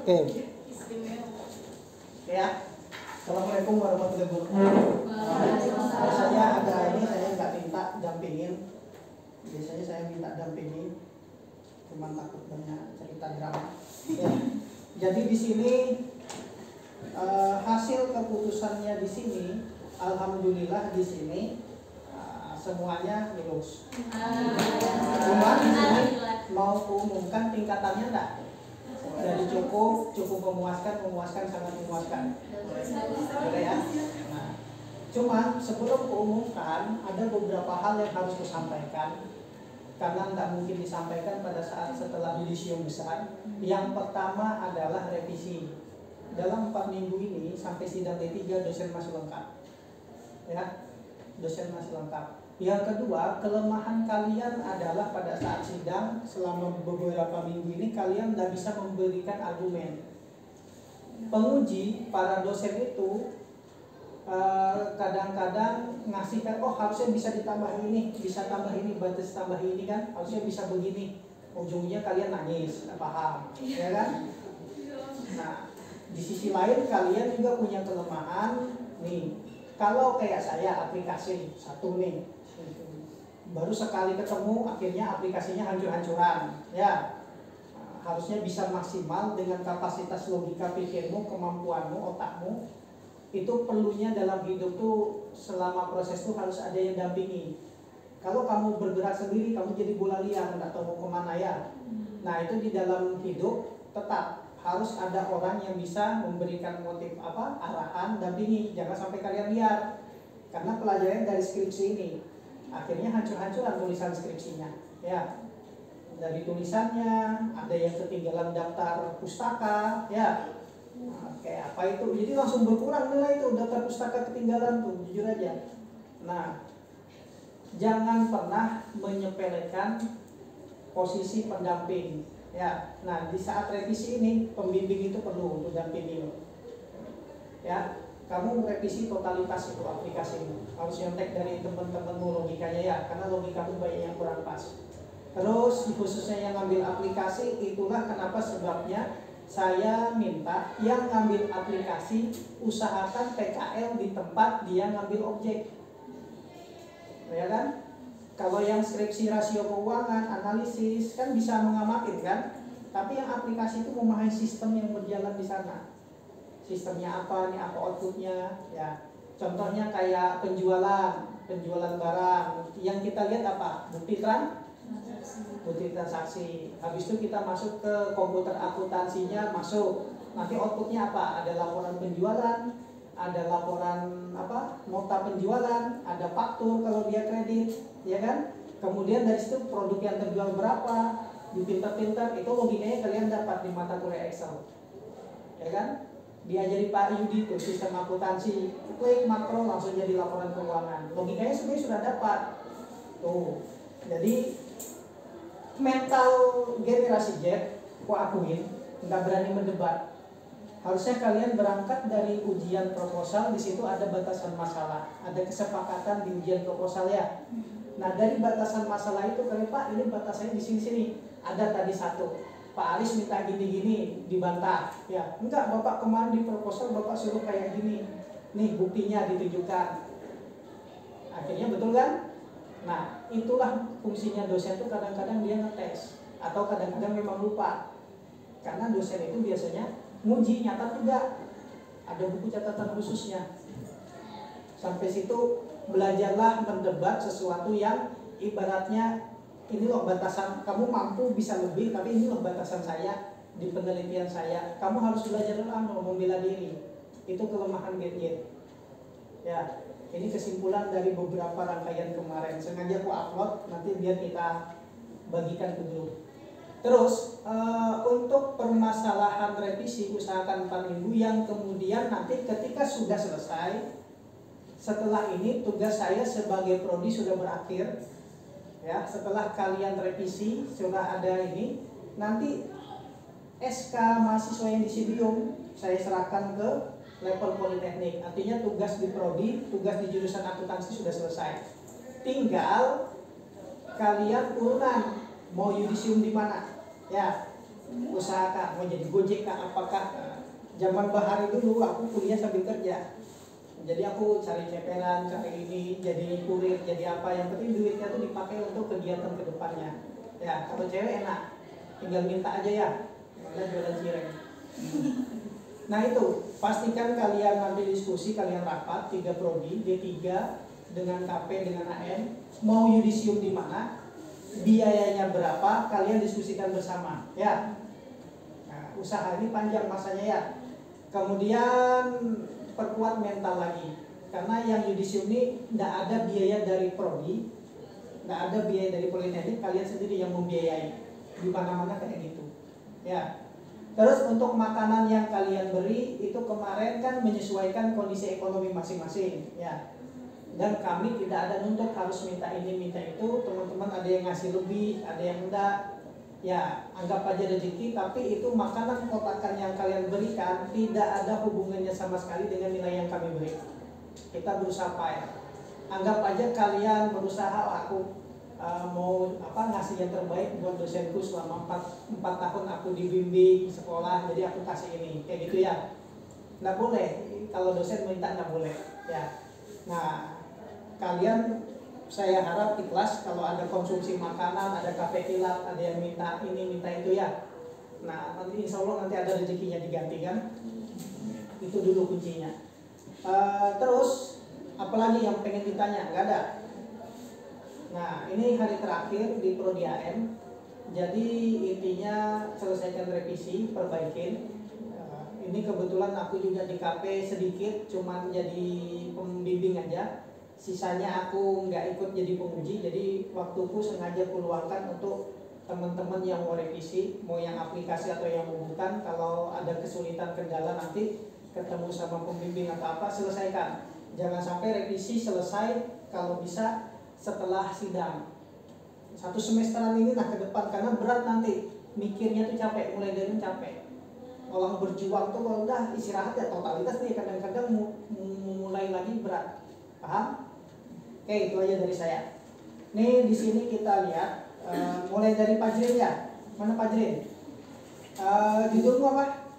Oke. Ya. Assalamualaikum warahmatullahi wabarakatuh. Biasanya ada ini saya nggak minta dampingin. Biasanya saya minta dampingin. Cuman takut banyak cerita drama. Ya. Jadi di sini hasil keputusannya di sini, alhamdulillah di sini semuanya lulus. Cuma di sini mau umumkan tingkatannya enggak? Jadi cukup memuaskan, sangat memuaskan. Boleh ya? Nah, cuman sebelum kuumumkan ada beberapa hal yang harus kusampaikan karena tidak mungkin disampaikan pada saat setelah yudisium besar. Yang pertama adalah revisi. Dalam 4 minggu ini sampai sidang D3 dosen masih lengkap. Ya, dosen masih lengkap. Yang kedua, kelemahan kalian adalah pada saat sidang selama beberapa minggu ini kalian tidak bisa memberikan argumen. Penguji, para dosen itu kadang-kadang ngasihkan, oh harusnya bisa ditambah ini, bisa tambah ini, batas tambah ini kan, harusnya bisa begini. Ujungnya kalian nangis, nggak paham, ya kan? Nah, di sisi lain kalian juga punya kelemahan nih. Kalau kayak saya aplikasi satu nih, baru sekali ketemu akhirnya aplikasinya hancur-hancuran ya. Harusnya bisa maksimal dengan kapasitas logika pikirmu, kemampuanmu, otakmu. Itu perlunya dalam hidup tuh selama proses tuh harus ada yang dampingi. Kalau kamu bergerak sendiri kamu jadi bola liar, nggak tahu mau kemana ya. Nah itu di dalam hidup tetap harus ada orang yang bisa memberikan motif arahan, dampingi. Jangan sampai kalian liar. Karena pelajaran dari skripsi ini akhirnya hancur-hancuran tulisan skripsinya ya. Dari tulisannya ada yang ketinggalan daftar pustaka ya. Nah, kayak apa itu, jadi langsung berkurang nilai itu, daftar pustaka ketinggalan tuh, jujur aja. Nah, jangan pernah menyepelekan posisi pendamping ya. Nah, di saat revisi ini pembimbing itu perlu untuk dampingi ya. Kamu revisi totalitas itu aplikasi ini, harus nyontek dari teman-temanmu logikanya ya, karena logikamu banyak yang kurang pas. Terus khususnya yang ngambil aplikasi, itulah kenapa sebabnya saya minta yang ngambil aplikasi usahakan PKL di tempat dia ngambil objek, ya kan? Kalau yang skripsi rasio keuangan, analisis kan bisa mengamati kan, tapi yang aplikasi itu memahami sistem yang berjalan di sana. Sistemnya apa, nih apa outputnya ya. Contohnya kayak penjualan barang, yang kita lihat apa? Bukti transaksi. Habis itu kita masuk ke komputer akuntansinya, masuk. Nanti outputnya apa? Ada laporan penjualan, ada laporan nota penjualan, ada faktur kalau dia kredit, ya kan? Kemudian dari situ produk yang terjual berapa, dipintar-pintar, itu logikanya kalian dapat di mata kuliah Excel, ya kan? Diajari Pak Yudi tuh sistem akuntansi, klik makro langsung jadi laporan keuangan. Logikanya sebenarnya sudah dapat. Tuh. Jadi mental generasi Z, aku akuin nggak berani mendebat. Harusnya kalian berangkat dari ujian proposal, di situ ada batasan masalah, ada kesepakatan di ujian proposal ya. Nah dari batasan masalah itu kalian, Pak ini batasannya di sini-sini. Ada tadi satu. Pak Alis minta gini-gini, dibantah ya. Enggak, Bapak kemarin di proposal Bapak suruh kayak gini. Nih buktinya ditunjukkan. Akhirnya betul kan? Nah, itulah fungsinya dosen tuh, kadang-kadang dia ngetes atau kadang-kadang memang lupa. Karena dosen itu biasanya nguji nyatat juga. Ada buku catatan khususnya. Sampai situ belajarlah mendebat sesuatu yang ibaratnya ini loh batasan, kamu mampu bisa lebih, tapi ini loh batasan saya di penelitian saya. Kamu harus belajar membela diri. Itu kelemahan gadget. Ya, ini kesimpulan dari beberapa rangkaian kemarin. Sengaja aku upload, nanti biar kita bagikan ke grup. Terus untuk permasalahan revisi usahakan 4 minggu, yang kemudian nanti ketika sudah selesai, setelah ini tugas saya sebagai prodi sudah berakhir. Ya, setelah kalian revisi sudah ada ini, nanti SK mahasiswa yang disidium saya serahkan ke level politeknik. Artinya tugas di prodi, tugas di jurusan akuntansi sudah selesai. Tinggal kalian urunan mau yudisium di mana. Ya, usaha kah, mau jadi Gojek kah, apakah. Zaman Bahari dulu aku kuliah sambil kerja, jadi aku cari ceperan, cari ini, jadi kurir, jadi apa, yang penting duitnya tuh dipakai untuk kegiatan kedepannya. Ya kalau cewek enak, tinggal minta aja ya, malah jualan cireng. Nah itu, pastikan kalian nanti diskusi, kalian rapat 3 prodi, D3 dengan KP dengan AM, mau yudisium di mana, biayanya berapa, kalian diskusikan bersama ya. Nah, usaha ini panjang masanya ya. Kemudian perkuat mental lagi, karena yang yudisium ini tidak ada biaya dari prodi, tidak ada biaya dari politeknik, kalian sendiri yang membiayai di mana-mana kayak gitu ya. Terus untuk makanan yang kalian beri itu kemarin kan menyesuaikan kondisi ekonomi masing-masing ya. Dan kami tidak ada nuntut harus minta ini minta itu, teman-teman ada yang ngasih lebih, ada yang enggak. Ya, anggap aja rezeki, tapi itu makanan kotakan yang kalian berikan tidak ada hubungannya sama sekali dengan nilai yang kami beri. Kita berusaha ya. Anggap aja kalian berusaha, aku mau ngasih yang terbaik buat dosenku selama 4 tahun aku dibimbing sekolah, jadi aku kasih ini, kayak gitu ya. Nggak boleh, kalau dosen minta nggak boleh ya. Nah, kalian saya harap ikhlas kalau ada konsumsi makanan, ada kafe kilat, ada yang minta ini, minta itu ya. Nah, nanti insya Allah nanti ada rezekinya diganti kan. Itu dulu kuncinya. Terus, apalagi yang pengen ditanya? Nggak ada. Nah, ini hari terakhir di Prodi AM. Jadi intinya selesaikan revisi, perbaikin. Ini kebetulan aku juga di KP sedikit, cuman jadi pembimbing aja. Sisanya aku nggak ikut jadi penguji, jadi waktuku sengaja kuluangkan untuk teman-teman yang mau revisi, mau yang aplikasi atau yang bukan. Kalau ada kesulitan kendala nanti ketemu sama pembimbing atau apa, selesaikan. Jangan sampai revisi selesai kalau bisa setelah sidang. 1 semesteran ini nah ke depan, karena berat nanti mikirnya tuh capek, mulai dari capek. Orang berjuang tuh kalau udah istirahat ya totalitas nih, kadang-kadang mulai lagi berat. Paham? Oke, itu aja dari saya. Nih di sini kita lihat mulai dari Pak Jrin ya. Mana Pak Jrin? Judulmu apa?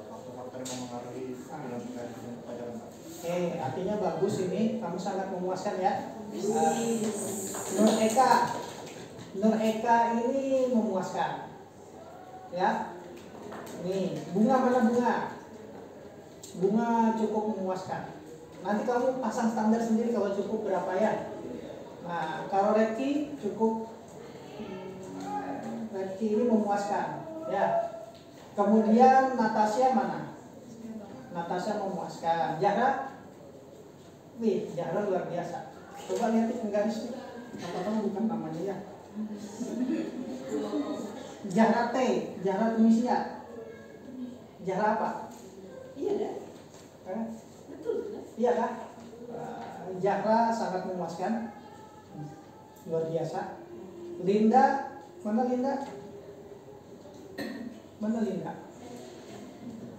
Faktor-faktor yang mempengaruhi pelajaran. Oke, artinya bagus ini, kamu sangat memuaskan ya. Nur Eka ini memuaskan. Ya. Nih, bunga mana bunga? Bunga cukup memuaskan. Nanti kamu pasang standar sendiri kalau cukup berapa ya. Nah, kalau Redki cukup, Redki ini memuaskan ya. Kemudian Natasha mana? Natasha memuaskan. Jahra? Wih, Jahra luar biasa. Coba lihat di penggaris nih. Apa-apa bukan namanya ya. Jahra T, Jahra Tunisia. Jahra apa? Iya dah. Betul. Iya kan? Jahra sangat memuaskan, luar biasa. Linda, mana Linda? Mana Linda?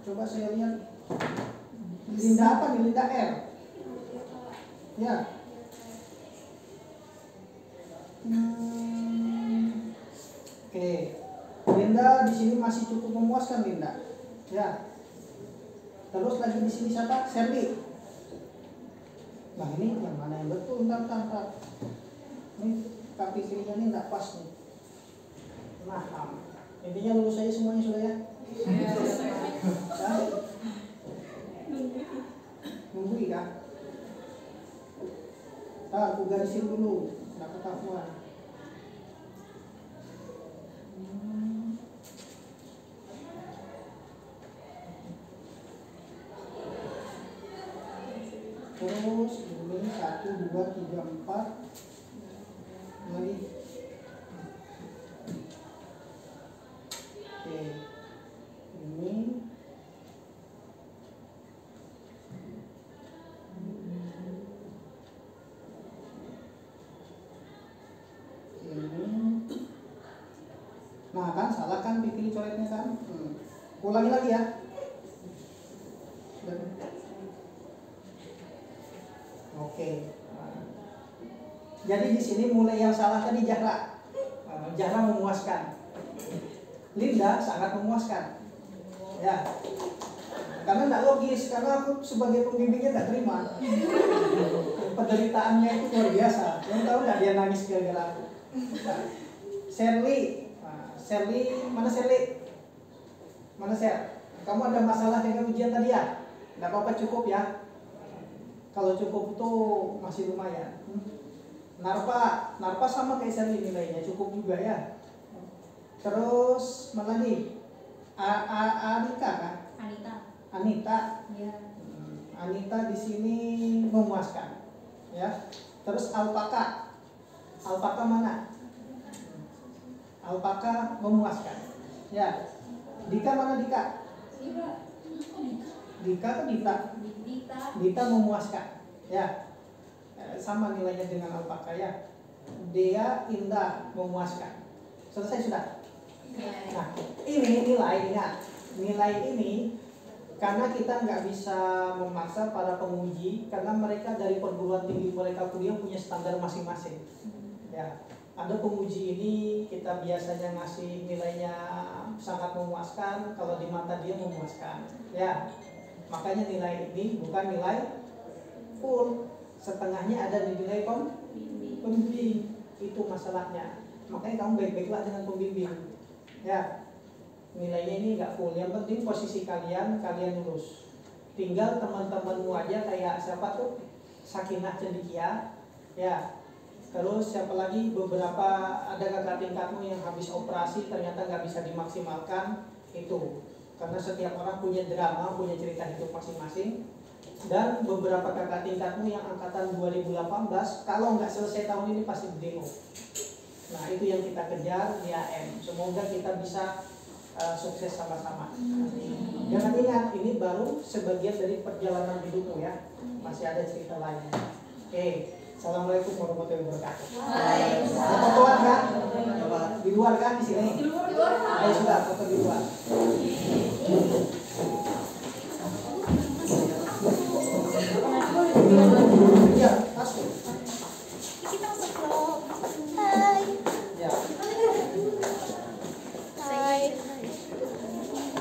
Coba saya lihat. Linda apa nih? Linda R. Ya. Oke. Linda di sini masih cukup memuaskan Linda. Ya. Terus lagi di sini siapa? Serdi. Nah ini yang mana yang betul? Entar. Ini kaki kirinya ini enggak pas nih. Nah, intinya lulus aja semuanya sudah ya. Nunggu kan? Aku garisin dulu, enggak ketahuan. Terus ini 1, 2, 3, 4 lagi. Oke, ini nah kan salah kan bikin coretnya kan. Ulangi lagi ya. Oke. Jadi di sini mulai yang salah tadi Jahra. Jahra memuaskan. Linda sangat memuaskan. Ya. Karena tidak logis, karena aku sebagai pembimbingnya tidak terima. Penderitaannya itu luar biasa. Yang tahu nggak dia nangis gara-gara aku. Nah, Shirley, mana Shirley? Mana Sher? Kamu ada masalah dengan ujian tadi ya? Tidak apa-apa, cukup ya. Kalau cukup itu masih lumayan. Narpa sama kayak Shirley nilainya, cukup juga ya. Terus mana lagi? Anita kan? Anita. Ya. Anita di sini memuaskan, ya. Terus Alpaka mana? Alpaka memuaskan, ya. Dika mana Dika? Dika atau Dita? Dita memuaskan, ya. Sama nilainya dengan Alpaka ya. Dea Indah memuaskan. Selesai sudah. Nah, ini nilai ini. Karena kita nggak bisa memaksa para penguji, karena mereka dari perguruan tinggi mereka kuliah punya standar masing-masing. Ya, ada penguji ini kita biasanya ngasih nilainya sangat memuaskan, kalau di mata dia memuaskan. Ya, makanya nilai ini bukan nilai full, setengahnya ada di nilai pembimbing. Itu masalahnya. Makanya kamu baik-baiklah dengan pembimbing. Ya. Nilainya ini nggak full, yang penting posisi kalian lulus. Tinggal teman-temanmu aja kayak siapa tuh, Sakinah Cendikia, ya. Terus siapa lagi, beberapa ada kakak tingkatmu yang habis operasi ternyata nggak bisa dimaksimalkan itu, karena setiap orang punya drama, punya cerita hidup masing-masing. Dan beberapa kakak tingkatmu yang angkatan 2018 kalau nggak selesai tahun ini pasti demo. Nah itu yang kita kejar di AM. Semoga kita bisa sukses sama-sama. Jangan ingat, ini baru sebagian dari perjalanan hidupmu ya. Masih ada cerita lain. Oke, assalamualaikum warahmatullahi wabarakatuh. Foto keluar kan? Di luar kan di sini? Di luar. Ayo sudah foto di luar. Iya, masuk. Kita masuk vlog. Hai. Ya. Hai.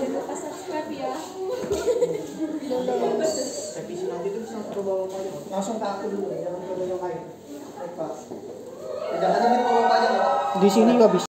Jangan lupa subscribe ya. Revisi nanti itu bisa ke bawah aja. Langsung ke aku dulu, jangan ke yang lain. Baik, Pak. Jangan aja bawa aja. Di sini nggak bisa.